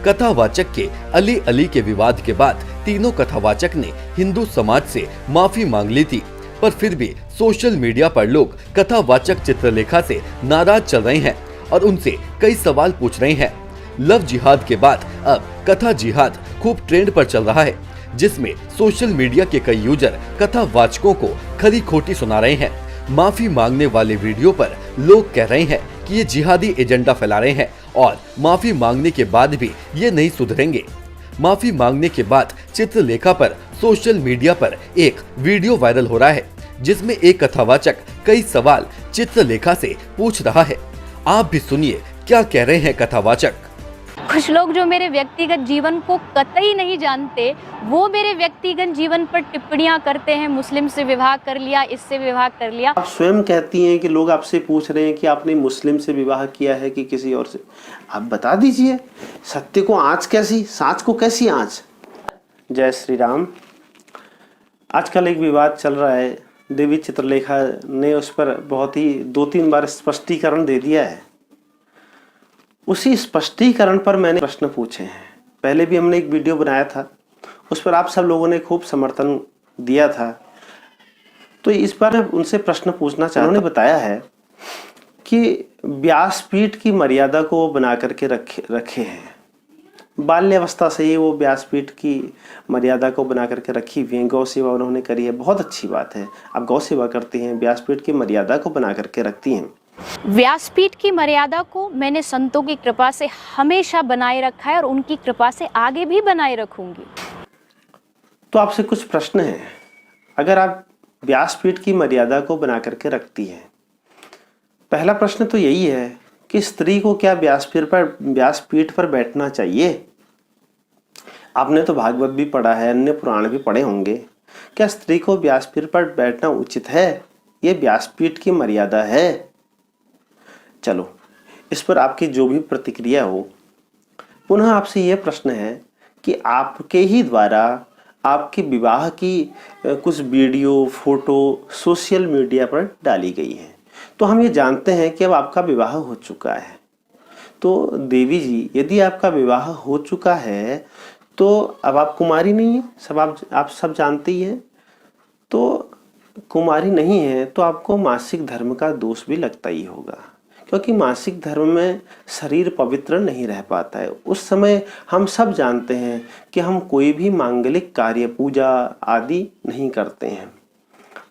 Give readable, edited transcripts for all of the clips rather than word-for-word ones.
कथावाचक के अली अली के विवाद के बाद तीनों कथावाचक ने हिंदू समाज से माफी मांग ली थी, पर फिर भी सोशल मीडिया पर लोग कथावाचक चित्रलेखा से नाराज चल रहे हैं और उनसे कई सवाल पूछ रहे हैं। लव जिहाद के बाद अब कथा जिहाद खूब ट्रेंड पर चल रहा है, जिसमें सोशल मीडिया के कई यूजर कथावाचकों को खरी खोटी सुना रहे हैं। माफी मांगने वाले वीडियो पर लोग कह रहे हैं कि ये जिहादी एजेंडा फैला रहे हैं और माफी मांगने के बाद भी ये नहीं सुधरेंगे। माफी मांगने के बाद चित्रलेखा पर सोशल मीडिया पर एक वीडियो वायरल हो रहा है, जिसमें एक कथावाचक कई सवाल चित्रलेखा से पूछ रहा है। आप भी सुनिए क्या कह रहे हैं कथावाचक। कुछ लोग जो मेरे व्यक्तिगत जीवन को कतई नहीं जानते, वो मेरे व्यक्तिगत जीवन पर टिप्पणियां करते हैं। मुस्लिम से विवाह कर लिया, इससे विवाह कर लिया। आप स्वयं कहती हैं कि लोग आपसे पूछ रहे हैं कि आपने मुस्लिम से विवाह किया है कि किसी और से। आप बता दीजिए, सत्य को आंच कैसी, साँच को कैसी आंच। जय श्री राम। आजकल एक विवाद चल रहा है, देवी चित्रलेखा ने उस पर बहुत ही 2-3 बार स्पष्टीकरण दे दिया है। उसी स्पष्टीकरण पर मैंने प्रश्न पूछे हैं। पहले भी हमने एक वीडियो बनाया था, उस पर आप सब लोगों ने खूब समर्थन दिया था। तो इस बार मैं उनसे प्रश्न पूछना चाहता हूं। उन्होंने बताया है कि व्यासपीठ की मर्यादा को वो बना करके रखे हैं। बाल्यावस्था से ही वो व्यासपीठ की मर्यादा को बना करके रखी हुई है। गौ सेवा उन्होंने करी है, बहुत अच्छी बात है। आप गौ सेवा करती हैं, व्यासपीठ की मर्यादा को बना करके रखती हैं। व्यासपीठ की मर्यादा को मैंने संतों की कृपा से हमेशा बनाए रखा है और उनकी कृपा से आगे भी बनाए रखूंगी। तो आपसे कुछ प्रश्न हैं। अगर आप व्यासपीठ की मर्यादा को बना करके रखती हैं, पहला प्रश्न तो यही है कि स्त्री को क्या व्यासपीठ पर बैठना चाहिए? आपने तो भागवत भी पढ़ा है, अन्य पुराण भी पढ़े होंगे। क्या स्त्री को व्यासपीठ पर बैठना उचित है? ये व्यासपीठ की मर्यादा है। चलो, इस पर आपकी जो भी प्रतिक्रिया हो। पुनः आपसे यह प्रश्न है कि आपके ही द्वारा आपके विवाह की कुछ वीडियो, फोटो सोशल मीडिया पर डाली गई है, तो हम ये जानते हैं कि अब आपका विवाह हो चुका है। तो देवी जी, यदि आपका विवाह हो चुका है तो अब आप कुमारी नहीं है, आप सब जानते ही हैं। तो कुमारी नहीं है तो आपको मासिक धर्म का दोष भी लगता ही होगा, क्योंकि मासिक धर्म में शरीर पवित्र नहीं रह पाता है। उस समय हम सब जानते हैं कि हम कोई भी मांगलिक कार्य, पूजा आदि नहीं करते हैं।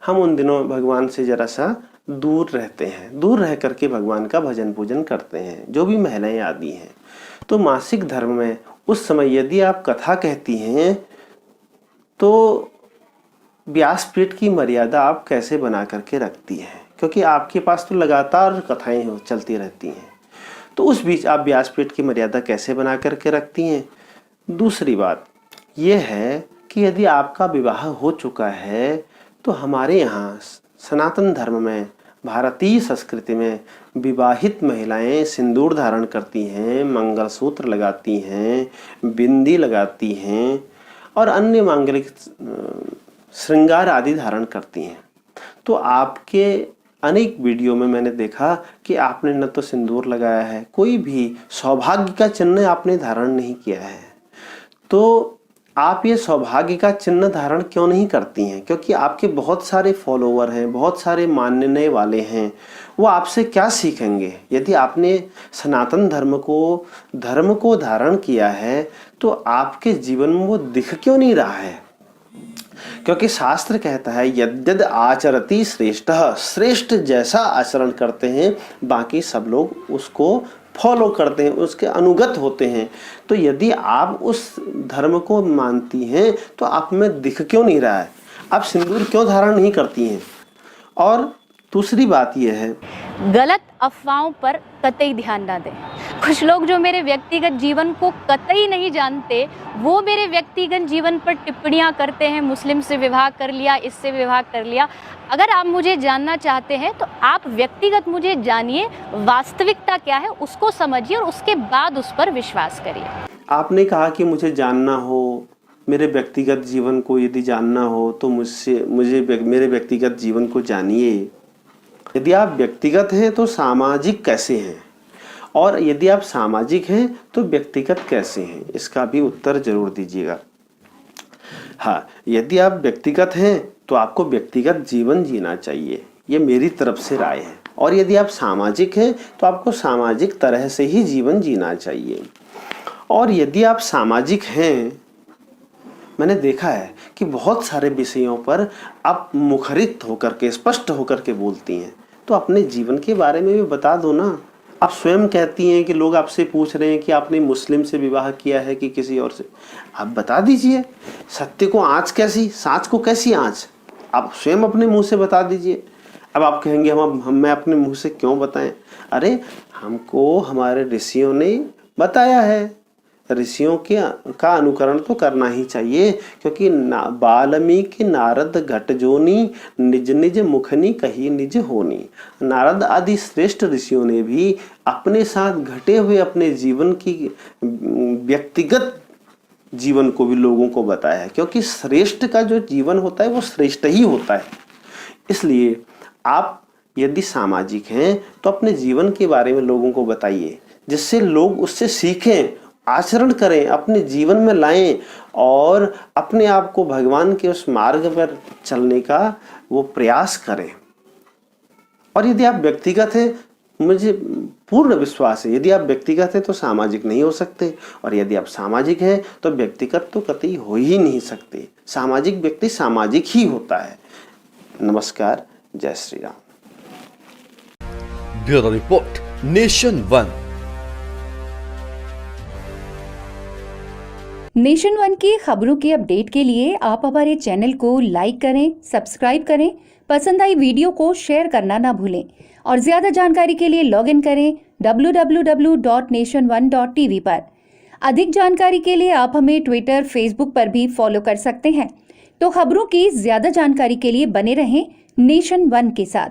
हम उन दिनों भगवान से जरा सा दूर रहते हैं, दूर रह करके भगवान का भजन पूजन करते हैं, जो भी महिलाएं आदि हैं। तो मासिक धर्म में उस समय यदि आप कथा कहती हैं तो व्यासपीठ की मर्यादा आप कैसे बना करके रखती हैं? क्योंकि आपके पास तो लगातार कथाएं चलती रहती हैं, तो उस बीच आप व्यासपीठ की मर्यादा कैसे बना करके रखती हैं? दूसरी बात यह है कि यदि आपका विवाह हो चुका है तो हमारे यहाँ सनातन धर्म में, भारतीय संस्कृति में विवाहित महिलाएं सिंदूर धारण करती हैं, मंगलसूत्र लगाती हैं, बिंदी लगाती हैं और अन्य मांगलिक श्रृंगार आदि धारण करती हैं। तो आपके अनेक वीडियो में मैंने देखा कि आपने न तो सिंदूर लगाया है, कोई भी सौभाग्य का चिन्ह आपने धारण नहीं किया है। तो आप ये सौभाग्य का चिन्ह धारण क्यों नहीं करती हैं? क्योंकि आपके बहुत सारे फॉलोवर हैं, बहुत सारे मानने वाले हैं। वो आपसे क्या सीखेंगे? यदि आपने सनातन धर्म को धारण किया है तो आपके जीवन में वो दिख क्यों नहीं रहा है? क्योंकि शास्त्र कहता है यद्यद आचरति श्रेष्ठः, श्रेष्ठ जैसा आचरण करते हैं बाकी सब लोग उसको फॉलो करते हैं, उसके अनुगत होते हैं। तो यदि आप उस धर्म को मानती हैं तो आप में दिख क्यों नहीं रहा है? आप सिंदूर क्यों धारण नहीं करती हैं? और दूसरी बात यह है, गलत अफवाहों पर कतई ध्यान ना दें। कुछ लोग जो मेरे व्यक्तिगत जीवन को कतई नहीं जानते, वो मेरे व्यक्तिगत जीवन पर टिप्पणियां करते हैं। मुस्लिम से विवाह कर लिया, इससे विवाह कर लिया। अगर आप मुझे जानना चाहते हैं तो आप व्यक्तिगत मुझे जानिए, वास्तविकता क्या है उसको समझिए और उसके बाद उस पर विश्वास करिए। आपने कहा कि मुझे जानना हो, मेरे व्यक्तिगत जीवन को यदि जानना हो तो मुझे मेरे व्यक्तिगत जीवन को जानिए। यदि आप व्यक्तिगत हैं तो सामाजिक कैसे हैं? और यदि आप सामाजिक हैं तो व्यक्तिगत कैसे हैं, इसका भी उत्तर जरूर दीजिएगा। हाँ, यदि आप व्यक्तिगत हैं तो आपको व्यक्तिगत जीवन जीना चाहिए, ये मेरी तरफ से राय है। और यदि आप सामाजिक हैं तो आपको सामाजिक तरह से ही जीवन जीना चाहिए। और यदि आप सामाजिक हैं, मैंने देखा है कि बहुत सारे विषयों पर आप मुखरित होकर के, स्पष्ट होकर के बोलती हैं, तो अपने जीवन के बारे में भी बता दो ना। आप स्वयं कहती हैं कि लोग आपसे पूछ रहे हैं कि आपने मुस्लिम से विवाह किया है कि किसी और से, आप बता दीजिए। सत्य को आँच कैसी, साँच को कैसी आँच, आप स्वयं अपने मुंह से बता दीजिए। अब आप कहेंगे मैं अपने मुंह से क्यों बताएं? अरे हमको हमारे ऋषियों ने बताया है, ऋषियों का अनुकरण तो करना ही चाहिए, क्योंकि वाल्मीकि नारद घट जोनी, निज निज मुखनी कही निज होनी। नारद आदि श्रेष्ठ ऋषियों ने भी अपने साथ घटे हुए अपने जीवन की व्यक्तिगत जीवन को भी लोगों को बताया है, क्योंकि श्रेष्ठ का जो जीवन होता है वो श्रेष्ठ ही होता है। इसलिए आप यदि सामाजिक हैं तो अपने जीवन के बारे में लोगों को बताइए, जिससे लोग उससे सीखें, आचरण करें, अपने जीवन में लाएं और अपने आप को भगवान के उस मार्ग पर चलने का वो प्रयास करें। और यदि आप व्यक्तिगत हैं, मुझे पूर्ण विश्वास है, यदि आप व्यक्तिगत हैं तो सामाजिक नहीं हो सकते, और यदि आप सामाजिक हैं तो व्यक्तिगत तो कतई हो ही नहीं सकते। सामाजिक व्यक्ति सामाजिक ही होता है। नमस्कार, जय Shri Ram. Bureau report, nation one. Nation one की खबरों की अपडेट के लिए आप हमारे चैनल को लाइक करें, सब्सक्राइब करें, पसंद आई वीडियो को शेयर करना ना भूलें और ज़्यादा जानकारी के लिए लॉग इन करें www.nation1.tv पर। अधिक जानकारी के लिए आप हमें ट्विटर, फेसबुक पर भी फॉलो कर सकते हैं। तो खबरों की ज़्यादा जानकारी के लिए बने रहें नेशन वन के साथ।